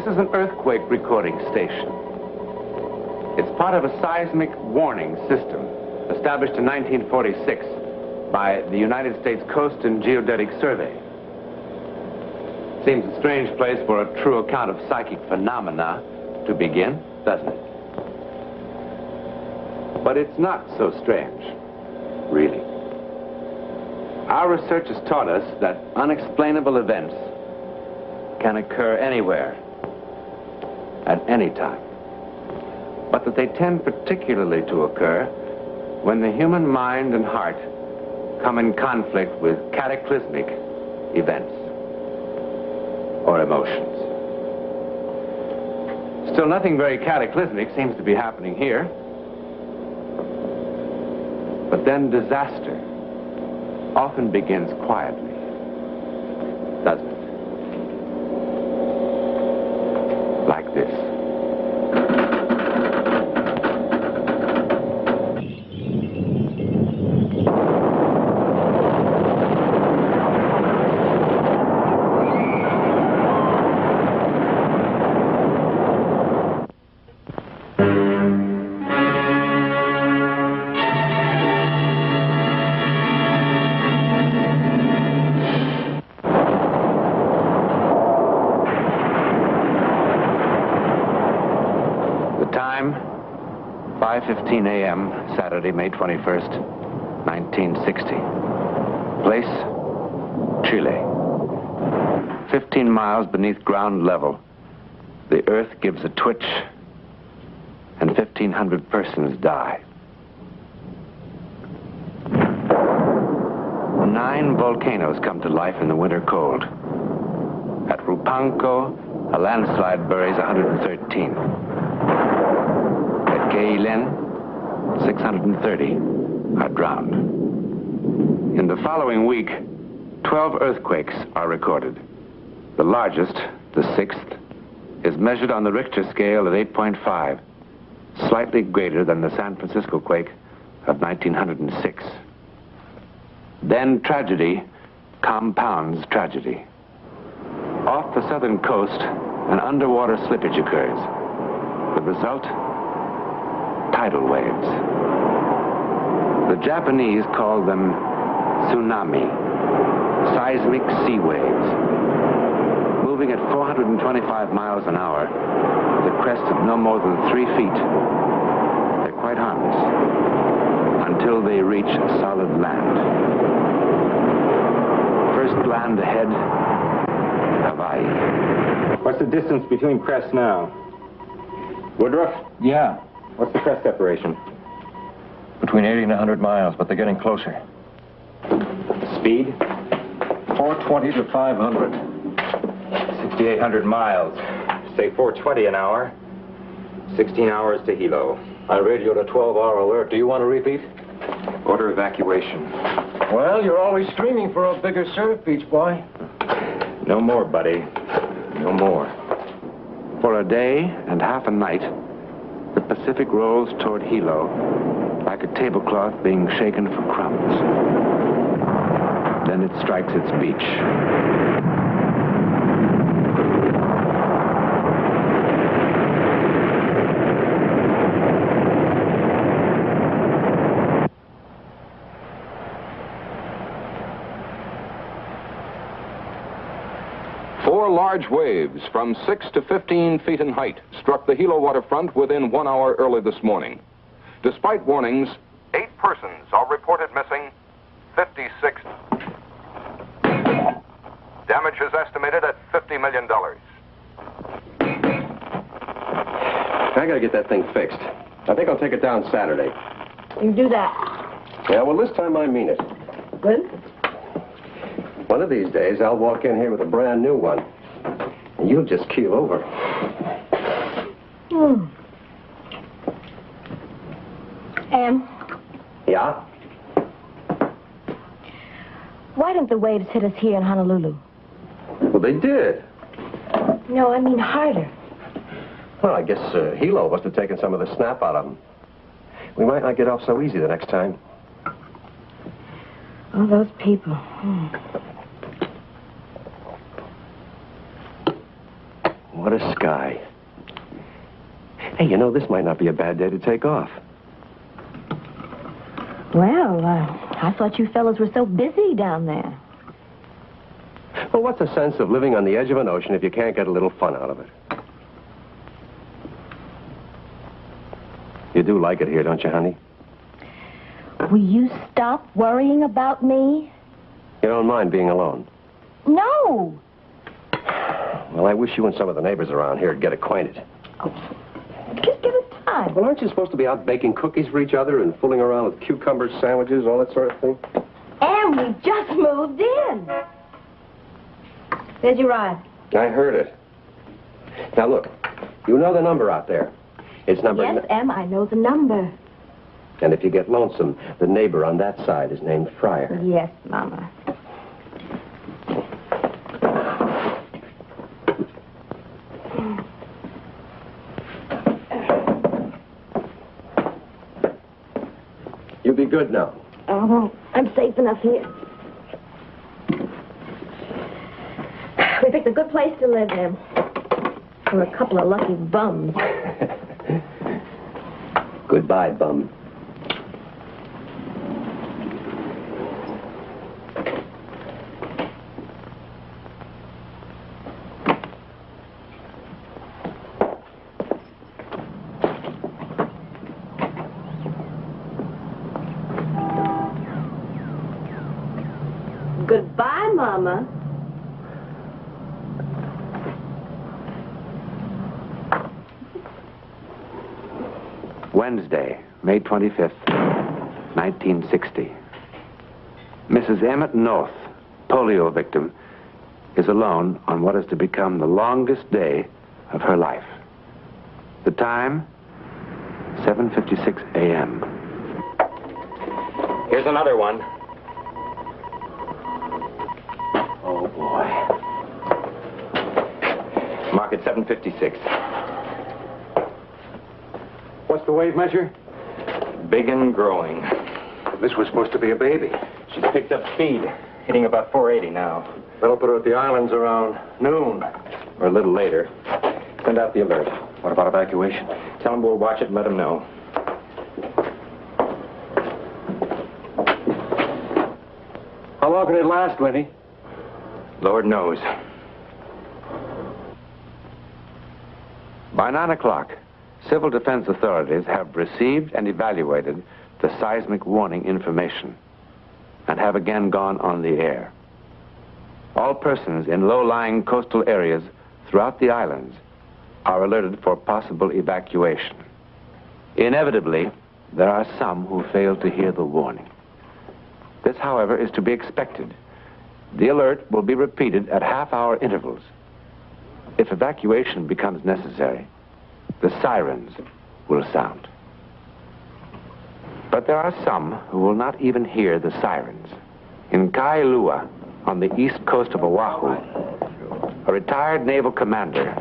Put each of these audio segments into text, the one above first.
is an earthquake recording station. It's part of a seismic warning system established in 1946 by the United States Coast and Geodetic Survey. Seems a strange place for a true account of psychic phenomena to begin, doesn't it? But it's not so strange, really. Our research has taught us that unexplainable events can occur anywhere, at any time. But that they tend particularly to occur when the human mind and heart come in conflict with cataclysmic events or emotions. Still, nothing very cataclysmic seems to be happening here. But then disaster often begins quietly, doesn't it? Like this. Time, 5:15 a.m., Saturday, May 21st, 1960. Place, Chile. 15 miles beneath ground level, the earth gives a twitch, and 1,500 persons die. 9 volcanoes come to life in the winter cold. At Rupanco, a landslide buries 113. Keilen, 630 are drowned. In the following week, 12 earthquakes are recorded. The largest, the 6th, is measured on the Richter scale at 8.5, slightly greater than the San Francisco quake of 1906. Then tragedy compounds tragedy. Off the southern coast, an underwater slippage occurs. The result? Tidal waves. The Japanese call them tsunami, seismic sea waves. Moving at 425 miles an hour, with a crest of no more than 3 feet, they're quite harmless until they reach solid land. First land ahead, Hawaii. What's the distance between crests now? Woodruff? Yeah. What's the crest separation? Between 80 and 100 miles, but they're getting closer. Speed? 420 to 500. 6,800 miles. Say 420 an hour. 16 hours to Hilo. I radioed a 12-hour alert. Do you want to repeat? Order evacuation. Well, you're always screaming for a bigger surf, Beach Boy. No more, buddy. No more. For a day and half a night, the Pacific rolls toward Hilo like a tablecloth being shaken for crumbs. Then it strikes its beach. Four large waves from 6 to 15 feet in height struck the Hilo waterfront within 1 hour early this morning. Despite warnings, 8 persons are reported missing, 56. Damage is estimated at $50 million. I gotta get that thing fixed. I think I'll take it down Saturday. You do that. Yeah, well, this time I mean it. Good? One of these days, I'll walk in here with a brand new one. And you'll just keel over. Yeah? Why didn't the waves hit us here in Honolulu? Well, they did. No, I mean harder. Well, I guess Hilo must have taken some of the snap out of them. We might not get off so easy the next time. Oh, those people. what a sky. Hey, you know, this might not be a bad day to take off. Well, I thought you fellas were so busy down there. Well, what's the sense of living on the edge of an ocean if you can't get a little fun out of it? You do like it here, don't you, honey? Will you stop worrying about me? You don't mind being alone? No. Well, I wish you and some of the neighbors around here would get acquainted. Oh, just give us time. Well, aren't you supposed to be out baking cookies for each other and fooling around with cucumber sandwiches, all that sort of thing? And we just moved in. There's your ride. I heard it. Now, look, you know the number out there. It's number... Yes, Em, I know the number. And if you get lonesome, the neighbor on that side is named Fryer. Yes, Mama. You be good now. Oh, I'm safe enough here. We picked a good place to live in. We're a couple of lucky bums. Goodbye, bum. Goodbye, Mama. Wednesday, May 25th, 1960. Mrs. Emmett North, polio victim, is alone on what is to become the longest day of her life. The time, 7:56 a.m. Here's another one. Oh, boy. Mark it 7:56. What's the wave measure? Big and growing. This was supposed to be a baby. She's picked up speed, hitting about 480 now. That'll put her at the islands around noon. Or a little later. Send out the alert. What about evacuation? Tell them we'll watch it and let them know. How long can it last, Lenny? Lord knows. By 9 o'clock, civil defense authorities have received and evaluated the seismic warning information and have again gone on the air. All persons in low-lying coastal areas throughout the islands are alerted for possible evacuation. Inevitably, there are some who fail to hear the warning. This, however, is to be expected. The alert will be repeated at half-hour intervals. If evacuation becomes necessary, the sirens will sound. But there are some who will not even hear the sirens. In Kailua, on the east coast of Oahu, a retired naval commander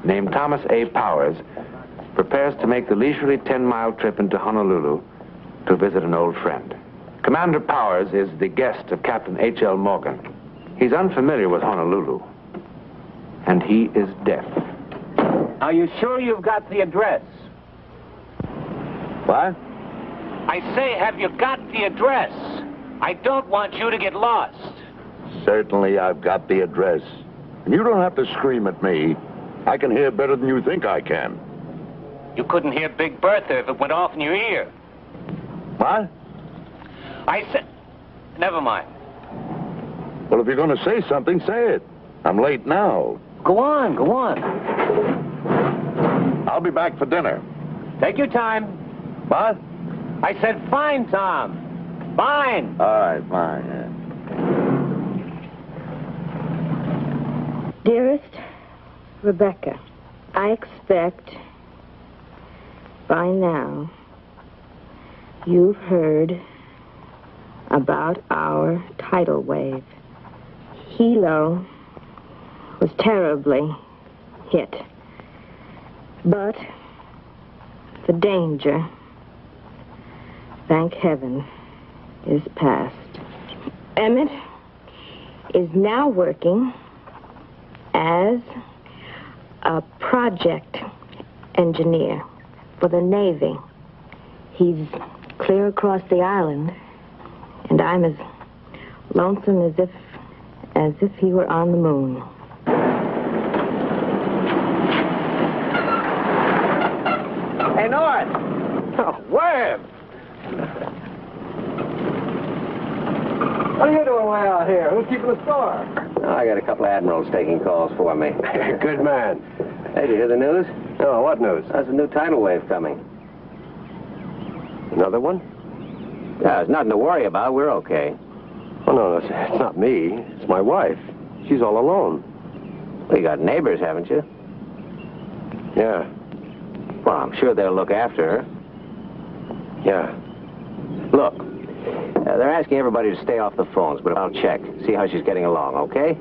named Thomas A. Powers prepares to make the leisurely 10-mile trip into Honolulu to visit an old friend. Commander Powers is the guest of Captain H.L. Morgan. He's unfamiliar with Honolulu, and he is deaf. Are you sure you've got the address? What? I say, have you got the address? I don't want you to get lost. Certainly, I've got the address. And you don't have to scream at me. I can hear better than you think I can. You couldn't hear Big Bertha if it went off in your ear. What? I said... Never mind. Well, if you're going to say something, say it. I'm late now. Go on, go on. I'll be back for dinner. Take your time. What? I said fine, Tom. Fine. All right, fine. Yeah. Dearest Rebecca, I expect by now you've heard about our tidal wave. Hilo was terribly hit, but the danger, thank heaven, is past. Emmett is now working as a project engineer for the Navy. He's clear across the island, and I'm as lonesome as if he were on the moon. Hey, North! Oh, Webb! What are you doing way out here? Who's keeping the store? Oh, I got a couple of admirals taking calls for me. Good man. Hey, did you hear the news? No, what news? There's a new tidal wave coming. Another one? Yeah, there's nothing to worry about. We're okay. Oh, no, it's not me. It's my wife. She's all alone. Well, you got neighbors, haven't you? Yeah. Well, I'm sure they'll look after her. Yeah. Look, they're asking everybody to stay off the phones, but I'll check, see how she's getting along, okay?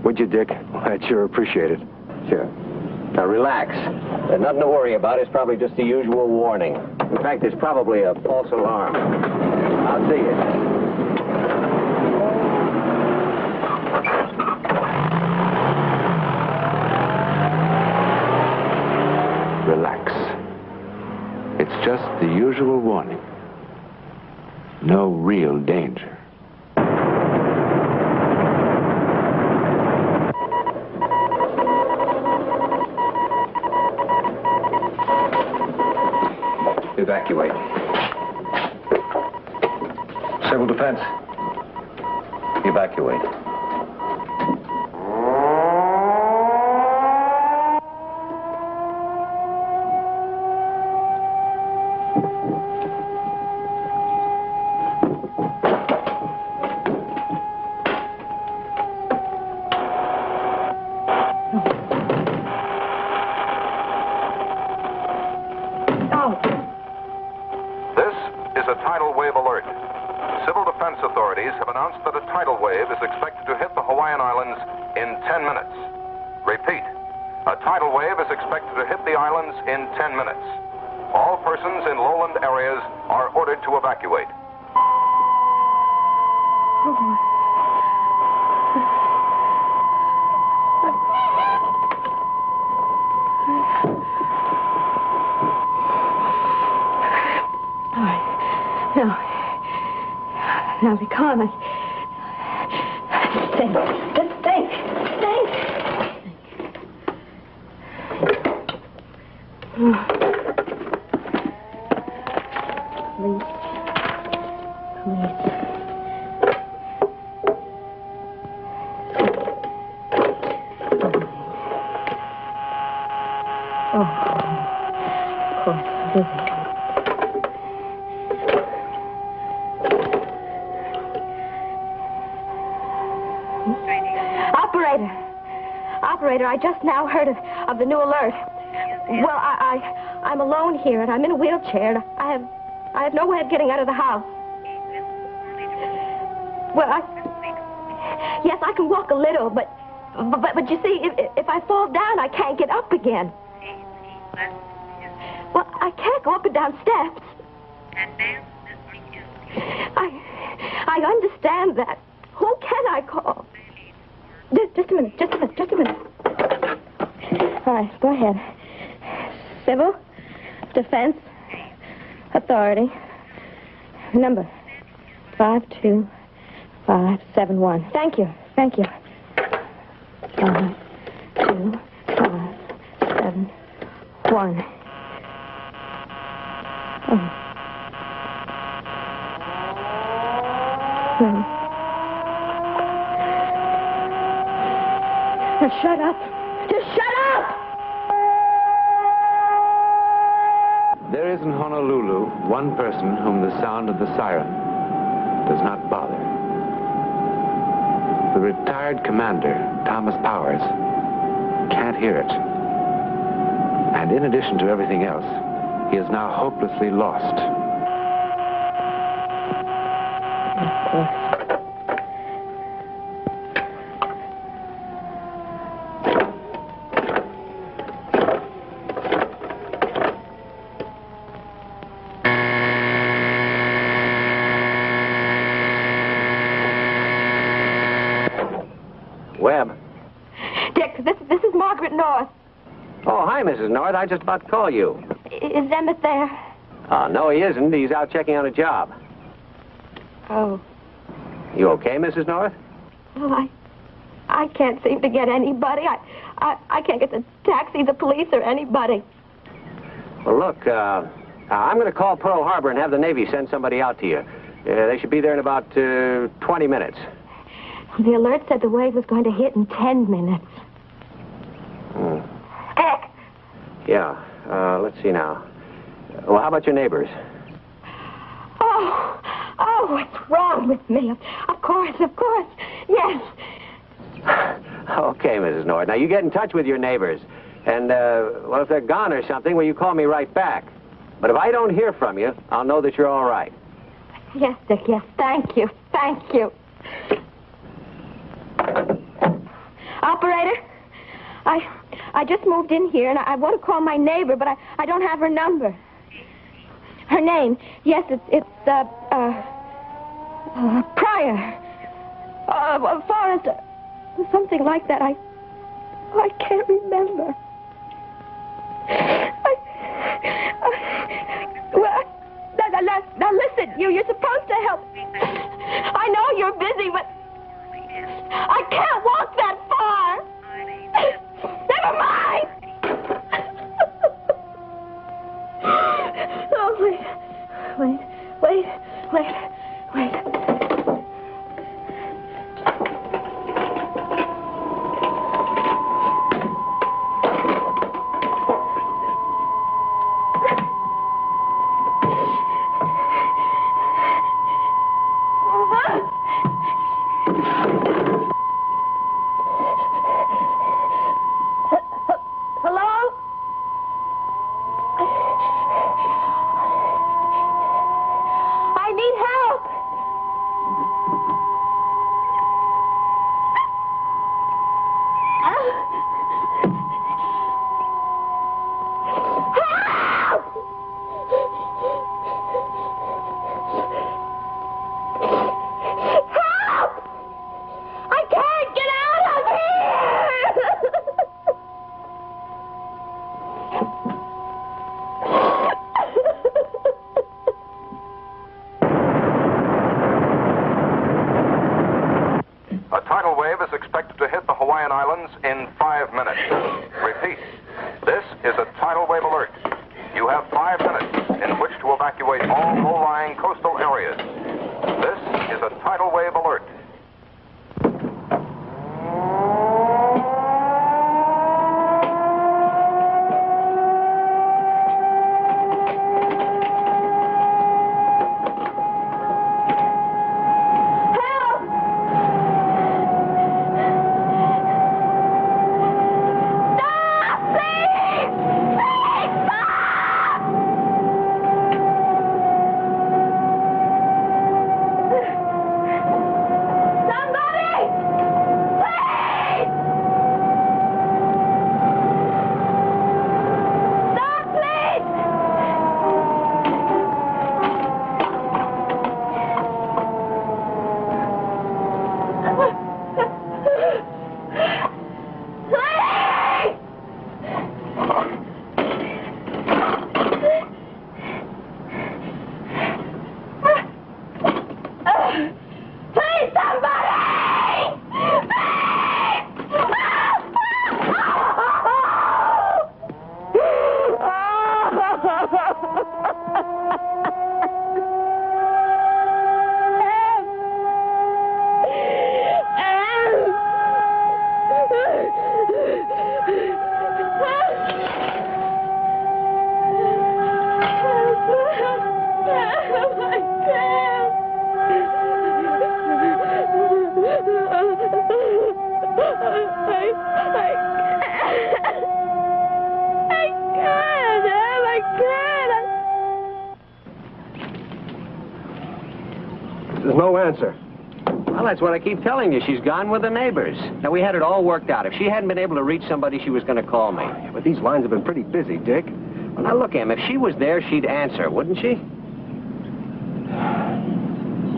Would you, Dick? I'd sure appreciate it. Sure. Now, relax. There's nothing to worry about. It's probably just the usual warning. In fact, it's probably a false alarm. I'll see you. Relax. It's just the usual warning. No real danger. Evacuate. Civil defense. Evacuate. This is a tidal wave alert. Civil defense authorities have announced that a tidal wave is expected to hit the Hawaiian Islands in 10 minutes. Repeat, a tidal wave is expected to hit the islands in 10 minutes. All persons in lowland areas are ordered to evacuate. Now be calm. Think. Just think. Think. Police. Oh, of course, busy. Operator, I just now heard of the new alert. Well, I'm alone here, and I'm in a wheelchair, and I have no way of getting out of the house. Well, yes, I can walk a little, but you see, if I fall down, I can't get up again. Well, I can't go up and down steps. I understand that. Who can I call? Just a minute. All right, go ahead. Civil Defense Authority. Number 52571. Thank you. 52571. Shut up. Just shut up! There is in Honolulu one person whom the sound of the siren does not bother. The retired commander, Thomas Powers, can't hear it. And in addition to everything else, he is now hopelessly lost. Of course. Webb. Dick, this is Margaret North. Oh, hi, Mrs. North. I just about to call you. Is Emmett there? No, he isn't. He's out checking on a job. Oh. You okay, Mrs. North? Well, I can't seem to get anybody. I can't get the taxi, the police, or anybody. Well, look, I'm going to call Pearl Harbor and have the Navy send somebody out to you. They should be there in about 20 minutes. The alert said the wave was going to hit in 10 minutes. Dick! Yeah, let's see now. Well, how about your neighbors? Oh, what's wrong with me? Of course, yes. Okay, Mrs. North. Now, you get in touch with your neighbors. And, well, if they're gone or something, well, you call me right back. But if I don't hear from you, I'll know that you're all right. Yes, Dick, yes. Thank you. Operator, I just moved in here, and I want to call my neighbor, but I don't have her number. Her name, yes, it's Pryor. Forrest, something like that. I can't remember. Well, now listen, you're supposed to help. I know you're busy, but I can't walk that far. Never mind. Oh, wait. A tidal wave is expected to hit the Hawaiian Islands in 5 minutes. Repeat, this is a tidal wave alert. You have 5 minutes in which to evacuate all low-lying coastal areas. This is a tidal wave alert. There's no answer. Well, that's what I keep telling you. She's gone with the neighbors. Now, we had it all worked out. If she hadn't been able to reach somebody, she was going to call me. Yeah, but these lines have been pretty busy, Dick. Well, now, look, Em, if she was there, she'd answer, wouldn't she?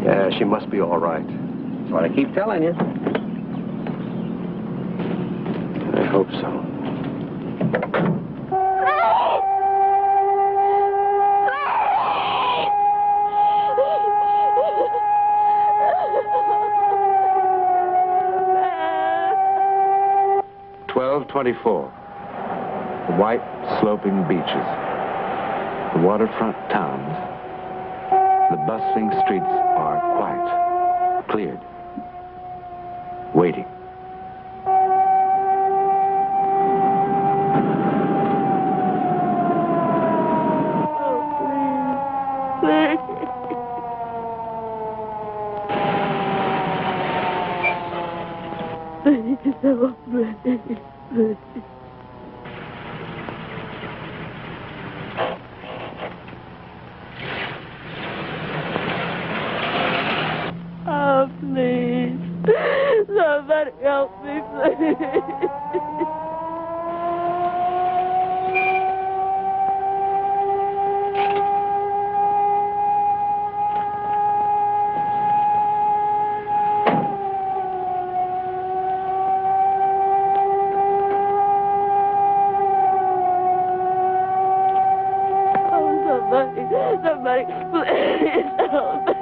Yeah, she must be all right. That's what I keep telling you. I hope so. The white sloping beaches, the waterfront towns, the bustling streets are quiet, cleared, waiting. Oh, please. Somebody help me, please. Somebody, please help me.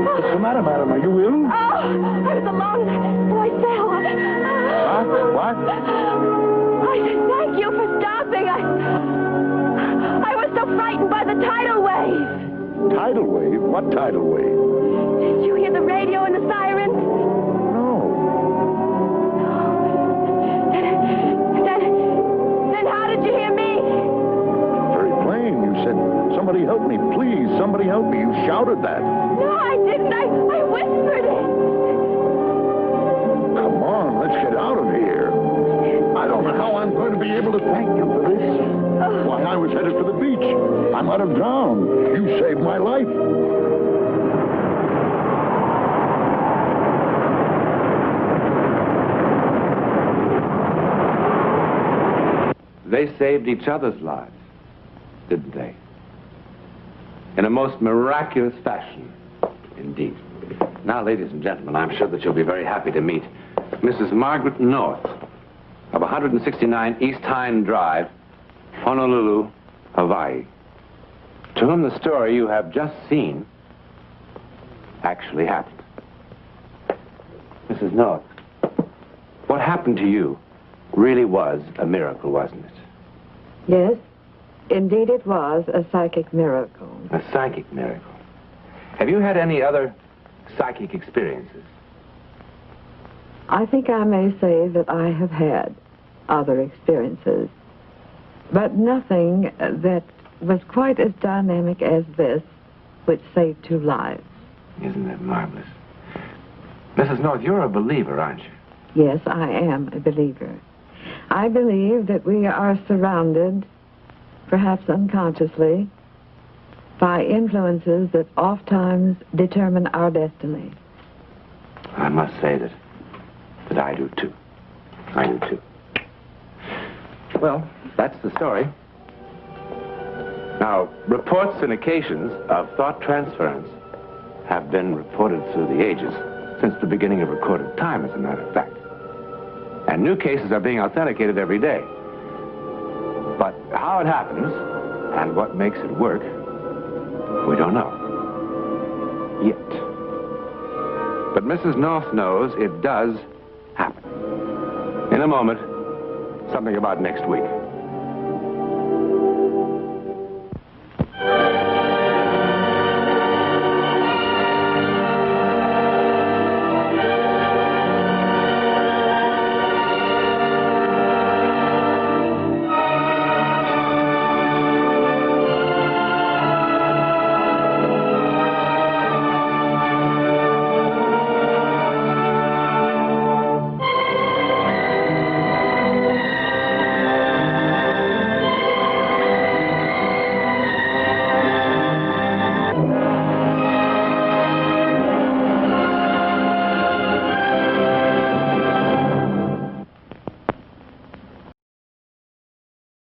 What's the matter, madam? Are you ill? I was alone. I fell. What? I thank you for stopping. I was so frightened by the tidal wave. Tidal wave? What tidal wave? Did you hear the radio and the sirens? No. Then how did you hear me? Very plain. You said, somebody help me, please. Somebody help me. You shouted that. No, I didn't. I whispered it. Come on, let's get out of here. I don't know how I'm going to be able to thank you for this. Why, I was headed for the beach. I might have drowned. You saved my life. They saved each other's lives, didn't they? In a most miraculous fashion, indeed. Now, ladies and gentlemen, I'm sure that you'll be very happy to meet Mrs. Margaret North of 169 East Hind Drive, Honolulu, Hawaii, to whom the story you have just seen actually happened. Mrs. North, what happened to you really was a miracle, wasn't it? Yes, indeed it was a psychic miracle. A psychic miracle. Have you had any other psychic experiences? I think I may say that I have had other experiences, but nothing that was quite as dynamic as this, which saved 2 lives. Isn't that marvelous? Mrs. North, you're a believer, aren't you? Yes, I am a believer. I believe that we are surrounded, perhaps unconsciously, by influences that oftentimes determine our destiny. I must say that I do too. I do too. Well, that's the story. Now, reports and occasions of thought transference have been reported through the ages, since the beginning of recorded time, as a matter of fact. And new cases are being authenticated every day. But how it happens and what makes it work, we don't know. Yet. But Mrs. North knows it does happen. In a moment, something about next week.